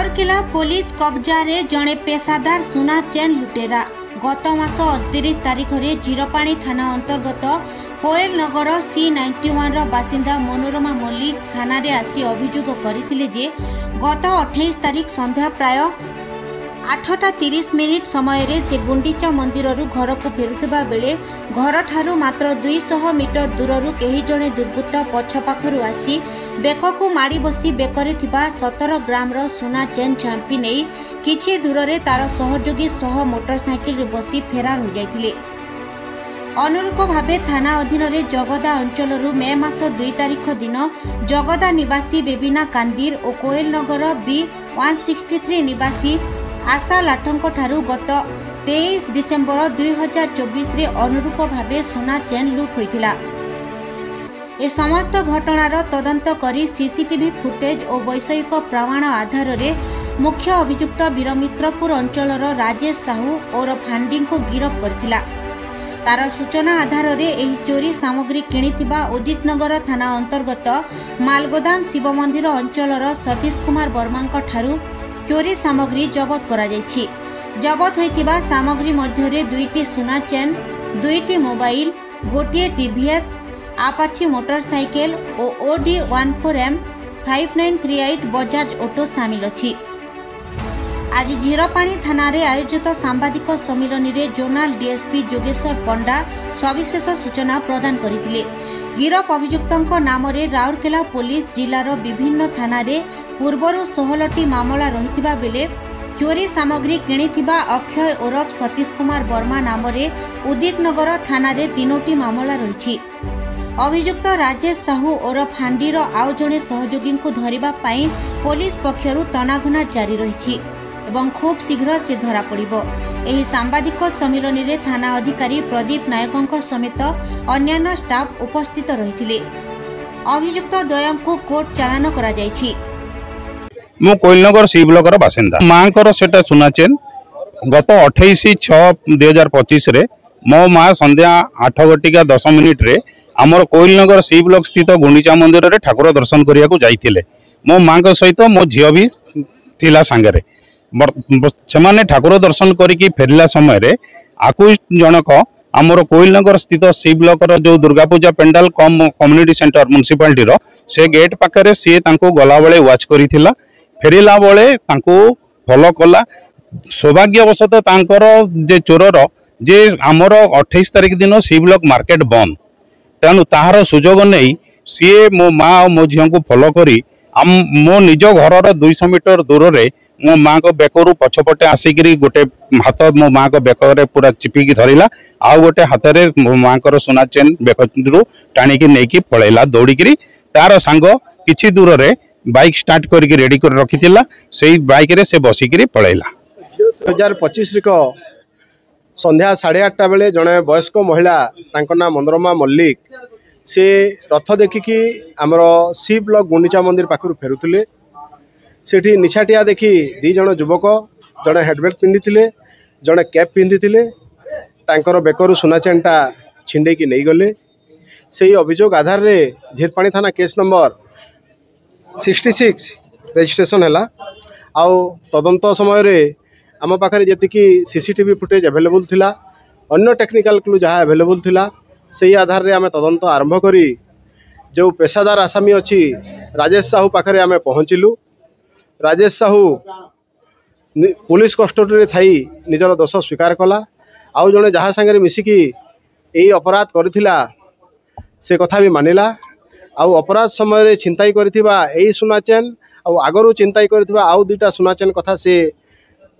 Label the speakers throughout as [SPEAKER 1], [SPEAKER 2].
[SPEAKER 1] Rourkela police कब्जा रे जड़े पेशादार सुना चेन लुटेरा गत मास 29 तारिख में जीरपाणी थाना अंतर्गत कोयल नगर C91 बासिंदा मनोरमा मल्लिक थाना रे आसी अभियोग करथिले जे गत 28 तारिख संध्या प्राय 8:30 समय रे से गुंडीचा मंदिर घर को फेरुवा बेले घर ठारू मात्र 200 मीटर दूर कहीं जड़े दुर्बृत्त पछपाखु आसी बेक को माड़ी बसी बेकरे 17 ग्राम सुना चेन झांपी नहीं किछि दूर रे तार सहयोगी सह मोटरसाइकिल बसी फेरार हो जाइथिले। अनुरूप भावे थाना अधीन रे जगदा अंचल मे मास 2 तारिख दिन जगदा निवासी बेबिना कांदीर और कोयल नगर B163 निवासी आशा लाठंक ठारू गत 23 डिसेम्बर 2024 रे अनुरूप भावे सुना चेन लुट होइथिला। ए समस्त घटनार तदंत करी सीसीटीवी फुटेज और वैषयिक प्रमाण आधार रे मुख्य अभियुक्त वीरमित्रपुर अंचलर राजेश साहू और फांडी को गिरफ्त करथिला। तार सूचना आधार रे एही चोरी सामग्री किणिथिबा उदितनगर थाना अंतर्गत मालगोदाम शिव मंदिर अंचलर सतीश कुमार वर्मा ठारू चोरी सामग्री जबत करा जायछि। जबत होइथिबा सामग्री मध्यरे 2टी सुना chain, 2टी mobile, गोटिए TVS Apache motorcycle और OD14M 5938 बजाज ऑटो सामिल अछि। आज झीरपाणी थाना रे आयोजित सांबादिक सम्मेलन रे जोनाल डीएसपी जोगेश्वर पंडा सविशेष सूचना प्रदान करथिले। गिरफ अभियुक्तक नाम रे राउरकेला पुलिस जिलार विभिन्न थाना रे पूर्वरु 16टी मामला रहिथिबा बेले चोरी सामग्री किणिथिबा अक्षय ओरफ सतीश कुमार वर्मा नाम रे उदितनगर थाना रे 3टी मामला रहिछि। अभियुक्त राजेश साहू ओरफ हांडीर आउ जणे सहयोगी को धरिबा पई पुलिस पक्षरु तनाघना जारी रहिछि एवं खूब शीघ्र से धरा पड़िबो। एही सांबादिक सम्मेलन रे थाना अधिकारी प्रदीप नायकंक समेत अन्यान्य स्टाफ उपस्थित रहिथिले। अभियुक्त द्वयं को कोर्ट चालान करा जायछि।
[SPEAKER 2] मो कोइलनगर सी ब्लॉक बासिंदा मांकर सेटा सुना चेन गत 28/6/2025 रे मो माँ संध्या 8:10 रे आमर कोइलनगर सी ब्लॉक स्थित गुंडीचा मंदिर रे ठाकुर दर्शन करिया को जाइथिले। मो माँ को सहित मो झियो भी थिला सांगरे से ठाकुर दर्शन करिकी फेरला समय रे आकु जनक आमर कोइलनगर स्थित सी ब्लॉक जो Durga Puja pandal community centre municipality रो से गेट पाखरे सी तांको गला बेले वाच करिथिला। फेरिला बेले तांको फॉलो कला। सौभाग्यवशत तांकर जे चोरर जे आमर 28 तारिख दिन सी ब्लॉक मार्केट बंद तेणु ताहार सुजोग नहीं सी मो माँ और मो झील को फॉलो करी मो निज घर 200 मीटर दूर रे मो माँ को बेकरू पछपटे आसिक गोटे हाथ मो माँ को बेकर पूरा चिपिकी धरला आउ गोटे हाथ में मो माँ को सुना चेन बेकरू टाणिकी नहीं पलैला दौड़िकी तार सांग किछि दूर रे बाइक स्टार्ट करके रेडी कर रखिथिला से बाइक रे से बसिकी पलैला।
[SPEAKER 3] 2025 संध्या 8:30 बेले जड़े वयस्क महिला तांको ना मनोरमा मल्लिक से रथ देखिकी आमर सी ब्लॉक गुंडीचा मंदिर पाखु फेरुले। सेठी निछाटिया देखी 2 जण युवक जड़े हेडबेल्ट पिंधि जड़े कैप पिंधि तांकर बेकरू सुना चेनटा छिंडे की नहीं गले। से अभियोग आधार रे झीरपाणी थाना केस नंबर 66 रजिस्ट्रेशन है। आउ तदंत समय रे आम पाखे जी सीसीटीवी फुटेज एभेलेबल थिला अन्य टेक्निकल क्लू जहाँ एभेलेबल थिला से आधार रे आम तदंत आरंभ करी जो पेशादार आसामी अच्छी राजेश साहू पाखे आम पहुँचलु। राजेश साहू पुलिस कस्टडी रे थाई निजर दोष स्वीकार कला। आउ जड़े जहाँ सांगे मिसिकी यही अपराध करथिला से कथा भी मानिला। आउ अपराध समय रे चिंताई करथिबा एही सुना चेन आगरू चिंताई करथिबा आउ 2टा सुना चेन कथा से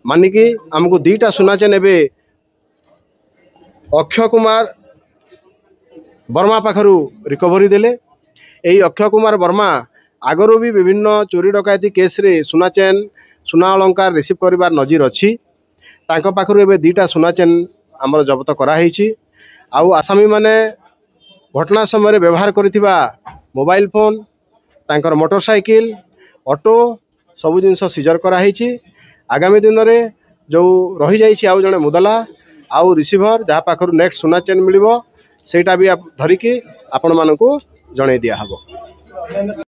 [SPEAKER 3] मानिकी आमको 2टा सुना चेन एबे अक्षय कुमार वर्मा पाखरु रिकवरी देले। एही अक्षय कुमार वर्मा आगरू भी विभिन्न चोरी डकायती केस रे सुना चेन सुना अलंकार रिसीव करिबार नजीर अछि। तांको पाखरु एबे 2टा सुना चेन आमर जब्त करा हिची। आउ आसामी माने घटना समय रे व्यवहार करिथिबा मोबाइल फोन तांकर मोटरसाइकिल ऑटो सबु जिनस सीजर करा हिची। आगामी दिन में जो रही जाइए आउ जड़े मुदला आउ रिसीभर जहाँ पाखर नेक्स्ट सुना चेन मिल सेटा भी धरिकी आपण मानक जन दिया।